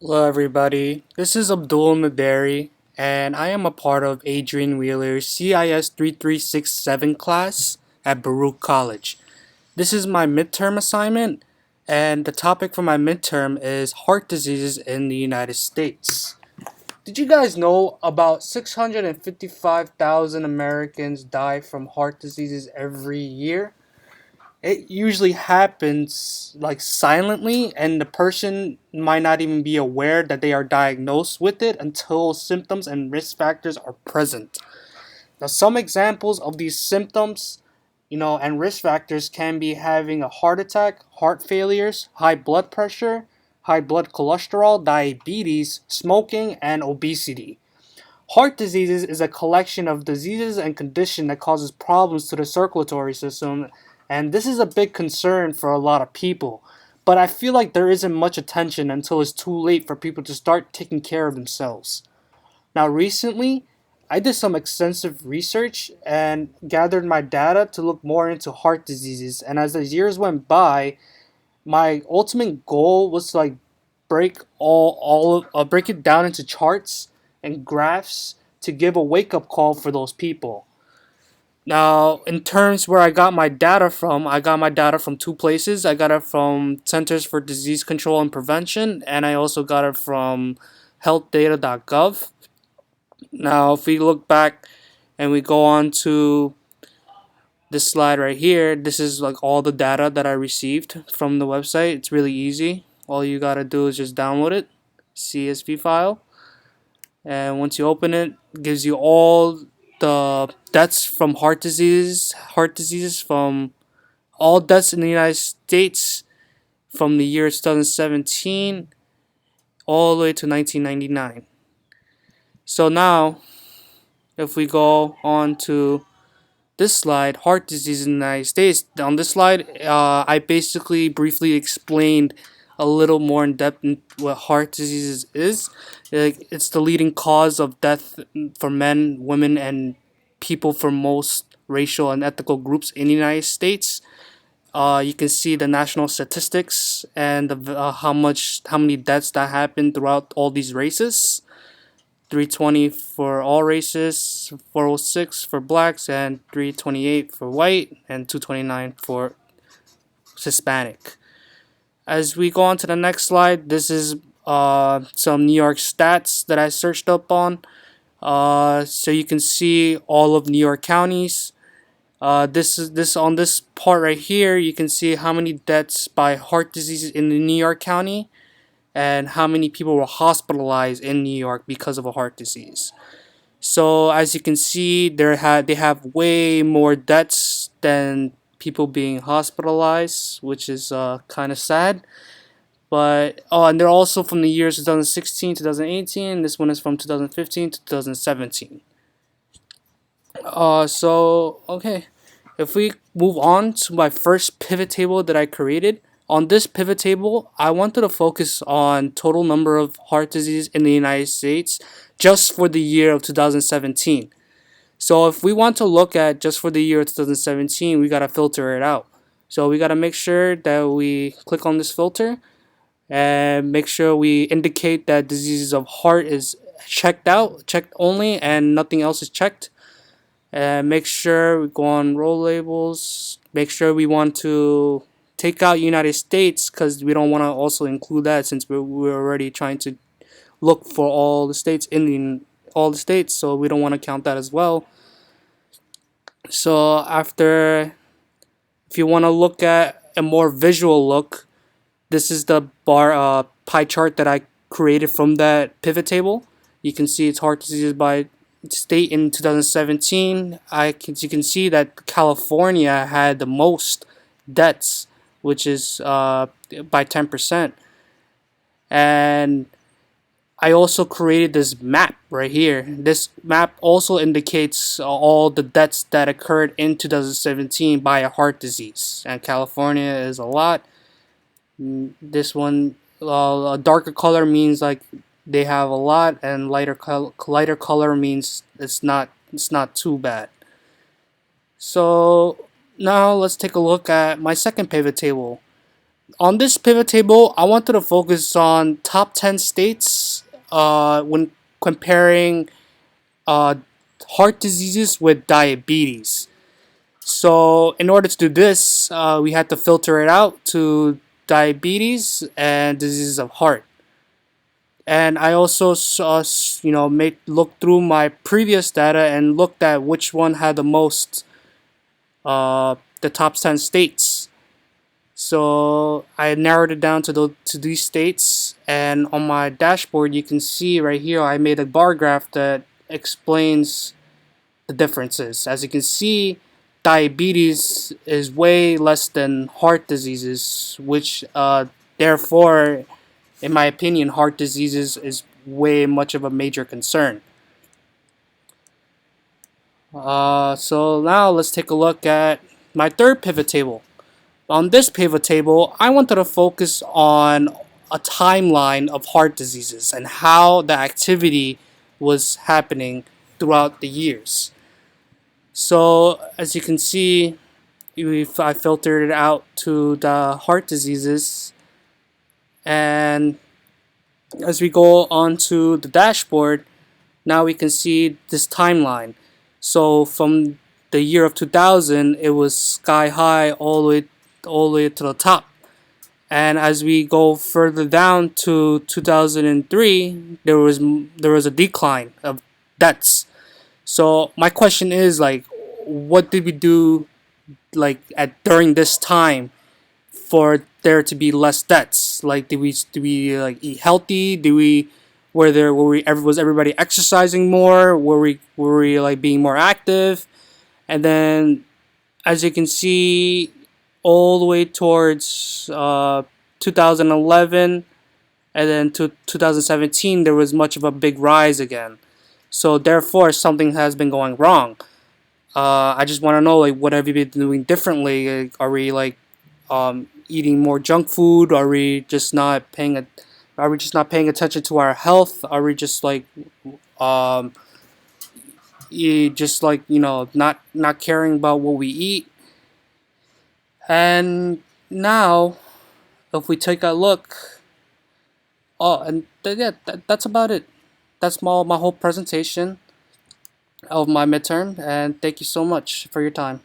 Hello, everybody. This is Abdul Naderi, and I am a part of Adrian Wheeler's CIS 3367 class at Baruch College. This is my midterm assignment, and the topic for my midterm is heart diseases in the United States. Did you guys know about 655,000 Americans die from heart diseases every year? It usually happens like silently, and the person might not even be aware that they are diagnosed with it until symptoms and risk factors are present. Now, some examples of these symptoms, and risk factors can be having a heart attack, heart failures, high blood pressure, high blood cholesterol, diabetes, smoking, and obesity. Heart diseases is a collection of diseases and conditions that causes problems to the circulatory system, and this is a big concern for a lot of people. But I feel like there isn't much attention until it's too late for people to start taking care of themselves. Now, recently, I did some extensive research and gathered my data to look more into heart diseases. And as the years went by, my ultimate goal was to break it down into charts and graphs to give a wake up call for those people. Now, in terms where I got my data from two places. I got it from Centers for Disease Control and Prevention, and I also got it from healthdata.gov. Now, if we look back and we go on to this slide right here, this is like all the data that I received from the website. It's really easy. All you gotta do is just download it, CSV file, and once you open it, it gives you all the deaths from heart diseases from all deaths in the United States from the year 2017 all the way to 1999. So now, if we go on to this slide, heart disease in the United States. On this slide, I basically briefly explained a little more in depth in what heart disease is. It's the leading cause of death for men, women, and people from most racial and ethnical groups in the United States. You can see the national statistics and how many deaths that happen throughout all these races. 320 for all races, 406 for blacks, and 328 for white, and 229 for Hispanic. As we go on to the next slide, this is some New York stats that I searched up on. So you can see all of New York counties. This on this part right here. You can see how many deaths by heart disease in the New York County, and how many people were hospitalized in New York because of a heart disease. So as you can see, they have way more deaths than people being hospitalized, which is kind of sad. But and they're also from the years 2016, 2018. This one is from 2015 to 2017. So okay, if we move on to my first pivot table that I created, on this pivot table, I wanted to focus on total number of heart disease in the United States just for the year of 2017. So if we want to look at just for the year of 2017, we got to filter it out. So we got to make sure that we click on this filter and make sure we indicate that diseases of heart is checked only, and nothing else is checked. And make sure we go on row labels. Make sure we want to take out United States because we don't want to also include that, since we're already trying to look for all the states all the states, so we don't want to count that as well. So after, if you want to look at a more visual look, this is the pie chart that I created from that pivot table. You can see it's heart disease by state in 2017. You can see that California had the most deaths, which is by 10%. And I also created this map right here. This map also indicates all the deaths that occurred in 2017 by a heart disease. And California is a lot. This one, a darker color means like they have a lot, and lighter color means it's not too bad. So now let's take a look at my second pivot table. On this pivot table, I wanted to focus on top 10 states when comparing uh, heart diseases with diabetes. So, in order to do this, we had to filter it out to diabetes and diseases of heart. And I also saw, make look through my previous data and looked at which one had the most, the top 10 states. So I narrowed it down to these states, and on my dashboard you can see right here I made a bar graph that explains the differences. As you can see, diabetes is way less than heart diseases, which therefore, in my opinion, heart diseases is way much of a major concern. So now let's take a look at my third pivot table. On this pivot table, I wanted to focus on a timeline of heart diseases and how the activity was happening throughout the years. So as you can see, if I filtered it out to the heart diseases, and as we go on to the dashboard, now we can see this timeline. So from the year of 2000, it was sky high all the way to the top. And as we go further down to 2003, there was a decline of deaths. So my question is like, what did we do like at during this time for there to be less deaths? Like, did we like eat healthy? Did we was everybody exercising more? Were we like being more active? And then, as you can see, all the way towards 2011, and then to 2017, there was much of a big rise again. So therefore, something has been going wrong. I just want to know, like, what have you been doing differently? Like, are we like eating more junk food? Are we just not paying attention to our health? Are we just like um, just like not caring about what we eat? And now, if we take a look, yeah, that's about it. That's my whole presentation of my midterm, and thank you so much for your time.